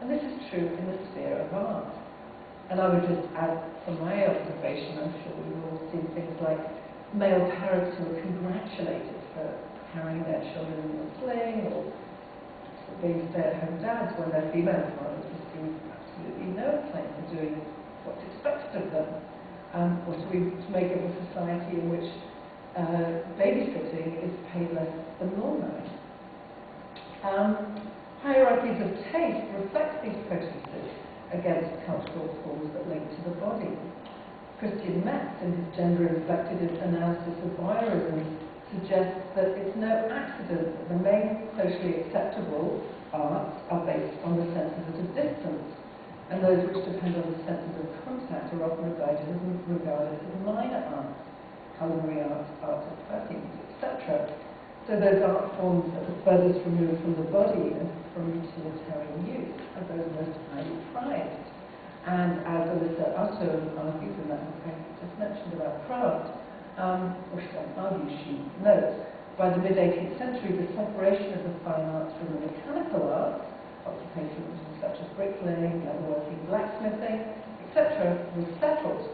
And this is true in the sphere of art. And I would just add from my observation, I'm sure we've all seen things like male parents who are congratulated for carrying their children in a sling, or being stay-at-home dads when their female fathers receive absolutely no acclaim for doing what's expected of them. Or to make of a society in which babysitting is paid less than normally. Hierarchies of taste reflect these prejudices against cultural forms that link to the body. Christian Metz, in his gender-inflected analysis of voyeurism, suggests that it's no accident that the main socially acceptable arts are based on the senses at a distance, and those which depend on the senses of contact are often regarded as minor arts, culinary arts, art of perfumes, etc. So those art forms that are furthest removed from the body and from utilitarian use are those most highly prized. And as Alyssa Otto argues in that book I just mentioned about craft, or she doesn't argue, she notes, by the mid-18th century the separation of the fine arts from the mechanical arts, occupations such as bricklaying, leatherworking, blacksmithing, etc., was settled.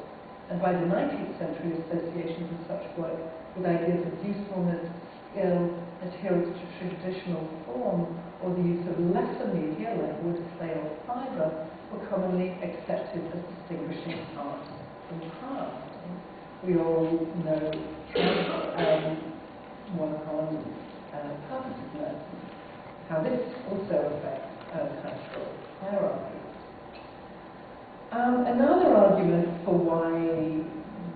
And by the 19th century associations of such work with ideas of usefulness, skill, adherence to traditional form, or the use of lesser media like wood, clay, or fibre were commonly accepted as distinguishing art from craft. We all know work on purposiveness, how this also affects cultural hierarchy. Another argument for why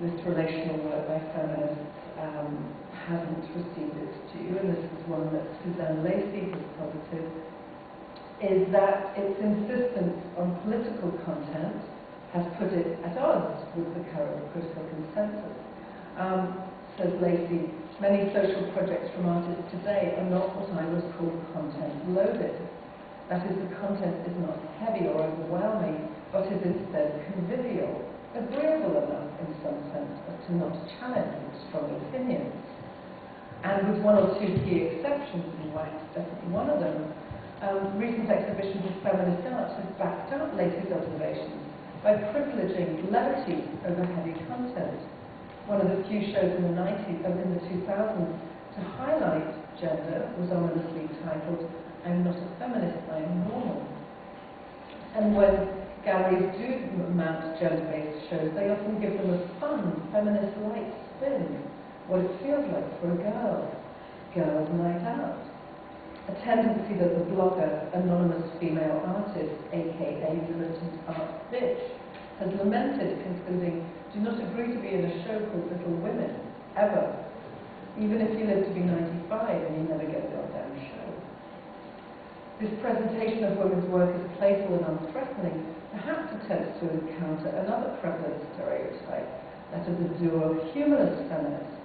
this relational work by feminists hasn't received its due, and this is one that Suzanne Lacey has posited, is that its insistence on political content has put it at odds with the current critical consensus. Says Lacey, many social projects from artists today are not what I would call content loaded. That is, the content is not heavy or overwhelming, but is instead convivial, agreeable enough in some sense as to not challenge with strong opinions. And with one or two key exceptions, and White's definitely one of them, recent exhibitions of feminist art have backed up Lacey's observations by privileging levity over heavy content. One of the few shows in the 2000s to highlight gender was ominously titled "I'm Not a Feminist, I'm Normal." And when galleries do mount gender-based shows, they often give them a fun, feminist-like spin, what it feels like for a girl's night out. A tendency that the blogger, anonymous female artist, aka militant art bitch, has lamented, concluding, do not agree to be in a show called Little Women, ever. Even if you live to be 95 and you never get the damn show. This presentation of women's work as playful and unthreatening perhaps attempts to encounter another prevalent stereotype, that of the duo humanist feminist.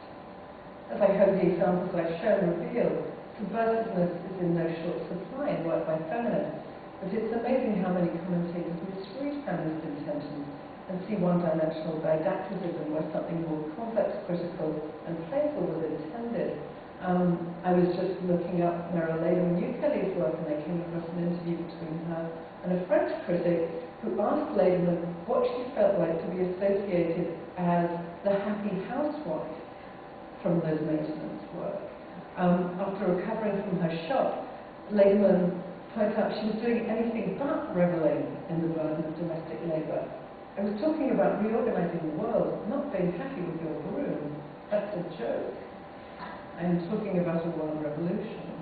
As I hope the examples I've shown reveal, subversiveness is in no short supply in work by feminists, but it's amazing how many commentators misread feminist intentions and see one-dimensional didacticism where something more complex, critical, and playful was intended. I was just looking up Meryl Laidman New Kelly's work, and I came across an interview between her and a French critic who asked Laidman what she felt like to be associated as the happy housewife from those maintenance work. After recovering from her shock, Laidman points out she was doing anything but reveling in the burden of domestic labour. I was talking about reorganising the world, not being happy with your broom. That's a joke. I'm talking about a world revolution.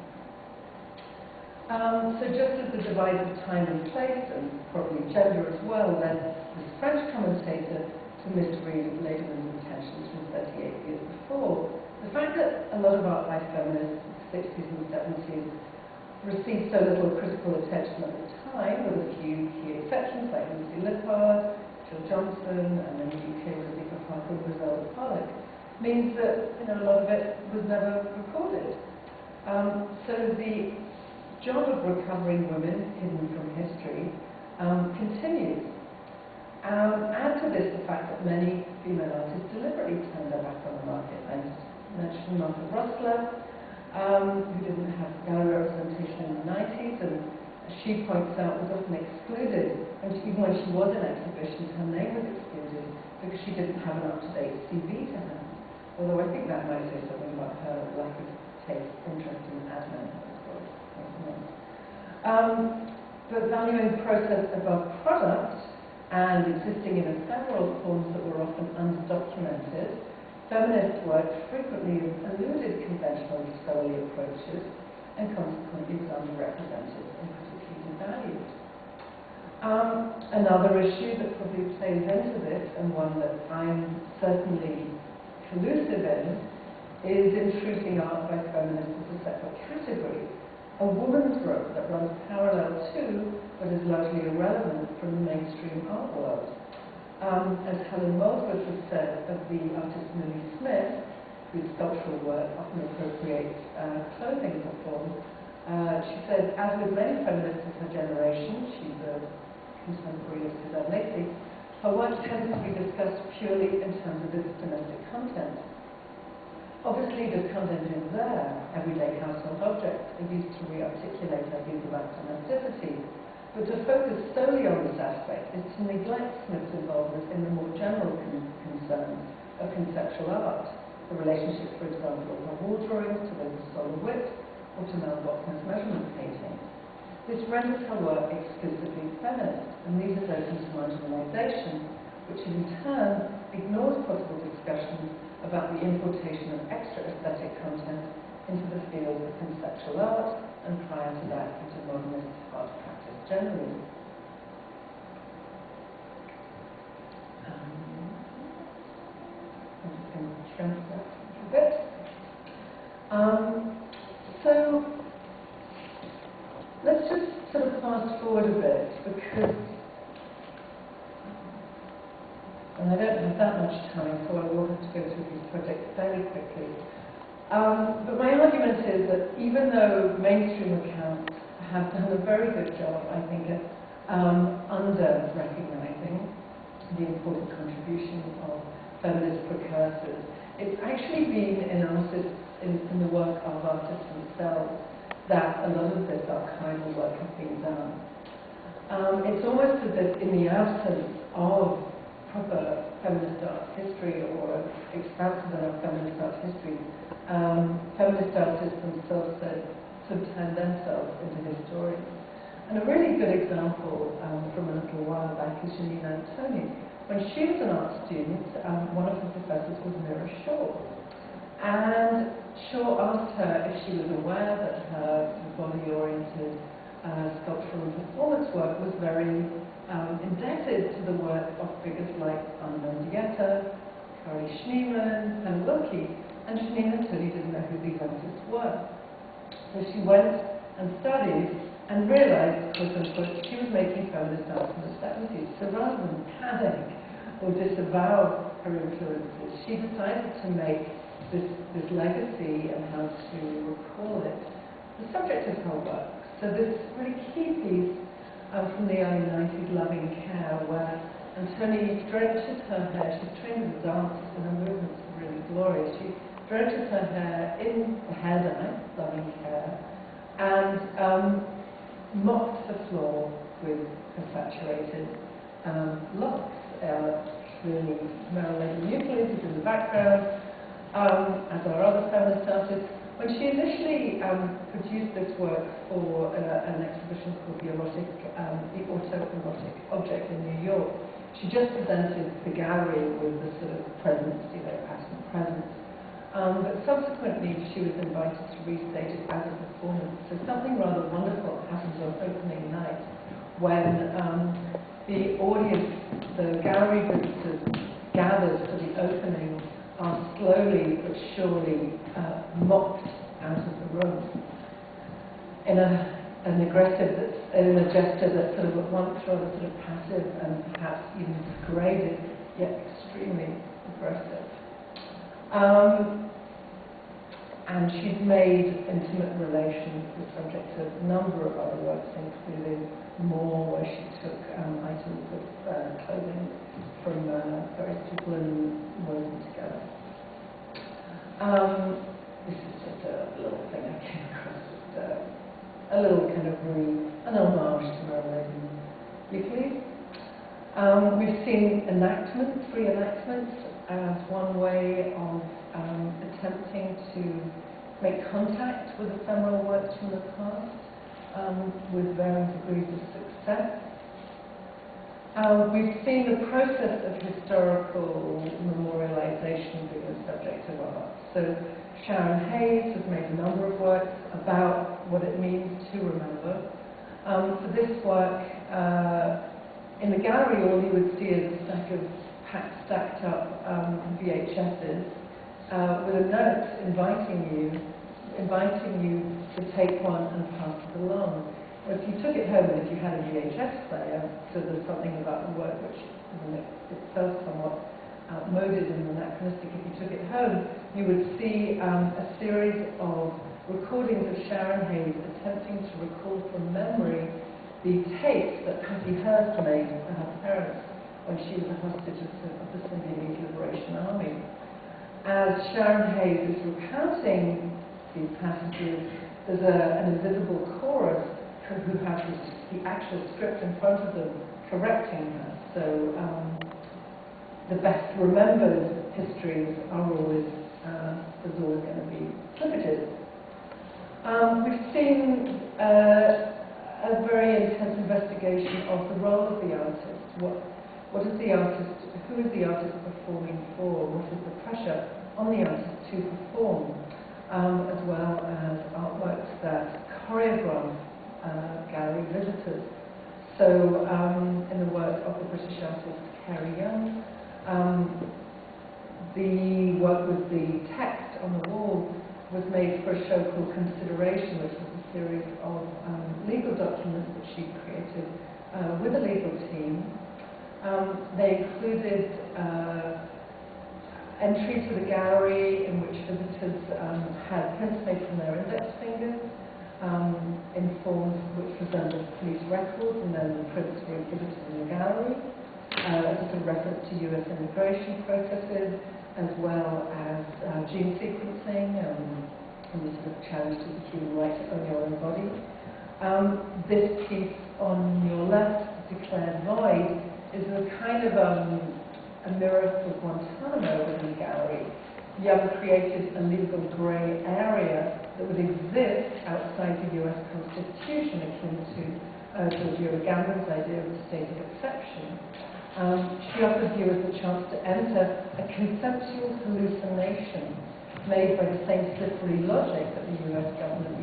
So just as the divide of time and place, and probably gender as well, led this French commentator to misread Laidman's intentions from 38 years before, the fact that a lot of art by feminists in the 60s and 70s received so little critical attention at the time, with a few key exceptions like Lucy Lippard, Jill Johnson, and then the UK Rosita Parker and Griselda Pollock, means that a lot of it was never recorded. So the job of recovering women hidden from history continues. Add to this the fact that many female artists deliberately turned their back on the market. I mentioned Martha Rosler, who didn't have gallery representation in the 90s, and she points out, was often excluded, and even when she was in exhibitions, her name was excluded because she didn't have an up-to-date CV to hand. Although I think that might say something about her lack of taste, interest in admin, but valuing process above product and existing in ephemeral forms that were often underdocumented, feminist work frequently eluded conventional scholarly approaches and consequently was underrepresented and critically devalued. Another issue that probably plays into this, and one that I'm certainly collusive in, is in treating art by feminists as a separate category, a woman's work that runs parallel to, but is largely irrelevant from the mainstream art world. As Helen Woodward has said of the artist Millie Smith, whose sculptural work often appropriates clothing for form, she said, as with many feminists of her generation, she's a contemporary of Suzanne Lacey, her work tends to be discussed purely in terms of its domestic content. Obviously, this content is there, everyday household objects are used to re-articulate ideas about domesticity, but to focus solely on this aspect is to neglect Smith's involvement in the more general concerns of conceptual art, the relationship, for example, of her wall drawings to those of Solar Wit, or to Mel Bochner's measurement paintings. This renders her work exclusively feminist and leaves it open to marginalization, which in turn ignores possible discussions about the importation of extra aesthetic content into the field of conceptual art, and prior to that, into modernist art practice generally. I'm just going to shrink that a bit. So let's just sort of fast forward a bit, because and I don't have that much time, so I will have to go through these projects fairly quickly. But my argument is that even though mainstream accounts have done a very good job, I think, at under-recognizing the important contribution of feminist precursors, it's actually been in the work of artists themselves that a lot of this archival work has been done. It's almost as if in the absence of proper feminist art history, or expansive enough feminist art history, feminist artists themselves sort of turn themselves into historians. And a really good example from a little while back is Janine Antoni. When she was an art student, one of her professors was Mira Shaw. And Shaw asked her if she was aware that her body-oriented sculptural and performance work was very indebted to the work of figures like Anna Mendieta, Kari Schneemann, and Wilkie, and Janine Antoni didn't know who these artists were. So she went and studied and realized, quote unquote, she was making feminist art in the 70s. So rather than panic or disavow her influences, she decided to make this legacy and how to recall it the subject of her work. So this really key piece from the early 90s, Loving Care, where Antoni drenches her hair. She's trained as a dancer, so her movements are really glorious. She drenches her hair in the hair dye, Loving Care, and mops the floor with her saturated locks. Clearly, Marilyn Euclid is in the background, as are other feminist artists. When she initially produced this work for an exhibition called The Autoerotic Object in New York, she just presented the gallery with the sort of presence, pattern presence. But subsequently, she was invited to restage it as a performance. So something rather wonderful happens on opening night when the audience, the gallery visitors gathered for the opening, are slowly but surely mocked out of the room in in a gesture that's sort of at once rather sort of passive and perhaps even degraded, yet extremely aggressive. And she's made intimate relations the subject of a number of other works, including More, where she took items of clothing from various people and wove them together. This is just a little thing I came across, just a little kind of an homage briefly. We've seen enactments, re-enactments, as one way of attempting to make contact with ephemeral works from the past, with varying degrees of success. We've seen the process of historical memorialization being the subject of art. So Sharon Hayes has made a number of works about what it means to remember. For this work, in the gallery, all you would see is a stack of stacked up VHSs with a note inviting you to take one and pass it along. If you took it home, and if you had a VHS player, so there's something about the work which is in itself somewhat outmoded and anachronistic. If you took it home, you would see a series of recordings of Sharon Hayes attempting to recall from memory the tapes that Patty Hearst made for her parents when she was a hostage of the Symbionese Liberation Army. As Sharon Hayes is recounting these passages, there's an invisible chorus who have the actual script in front of them correcting her. So the best remembered histories are always, there's always going to be slippages. We've seen a very intense investigation of the role of the artist. What is the artist, who is the artist performing for? What is the pressure on the artist to perform? As well as artworks that choreograph gallery visitors. So in the work of the British artist Carrie Young, the work with the text on the wall was made for a show called Consideration, which was a series of legal documents that she created with a legal team. They included entry to the gallery in which visitors had prints made from their index fingers in forms which resembled police records, and then the prints were exhibited in the gallery as a reference to US immigration processes, as well as gene sequencing and the sort of challenge to the human right to own your own body. This piece on your left, Declared Void, is a kind of a mirror for Guantanamo within the gallery. Young created a legal grey area that would exist outside the US Constitution, akin to George Agamben's idea of a state of exception. She offered viewers the chance to enter a conceptual hallucination made by the same slippery logic that the US government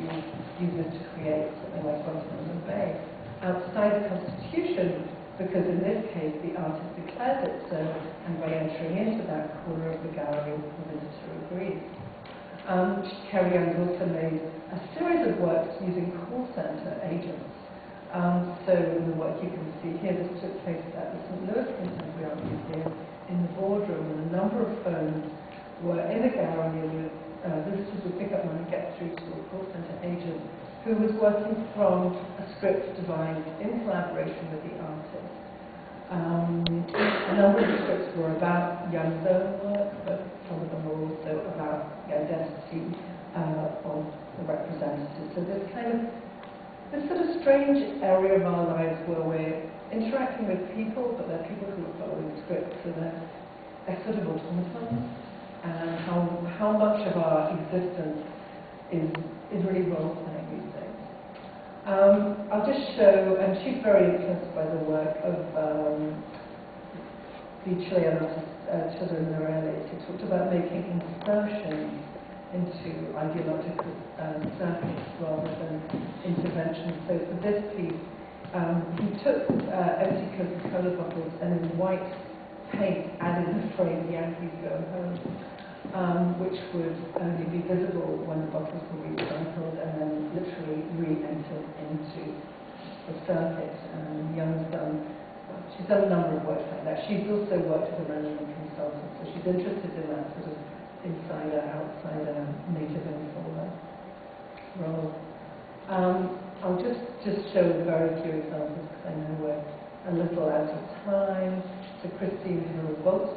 uses to create something like Guantanamo Bay outside the Constitution, because in this case the artist declares it so, and by entering into that corner of the gallery, the visitor agrees. Carrie Young also made a series of works using call center agents. So in the work you can see here, this took place at the St. Louis Contemporary Art Museum in the boardroom, and a number of phones were in the gallery, and visitors would pick up and get through to a call center agent who was working from a script devised in collaboration with the artist. A number of the scripts were about Young's own work, but some of them were also about the identity of the representative. So this sort of strange area of our lives where we're interacting with people, but they're people who are following scripts, so they're sort of automatons, and how much of our existence is really role-playing these days. I'll just show, and she's very influenced by the work of the Chilean artist Children Morales, who talked about making insertions into ideological circuits rather than interventions. So for this piece, he took empty Coca-Cola bottles and in white paint added the phrase "Yankees go home," which would only be visible when the bottles were recycled and then literally re-entered into the circuit. And Young's she's done a number of works like that. She's also worked as a management consultant, so she's interested in that sort of insider, outsider, native informer role. I'll just show very few examples because I know we're a little out of time. So Christine Revolt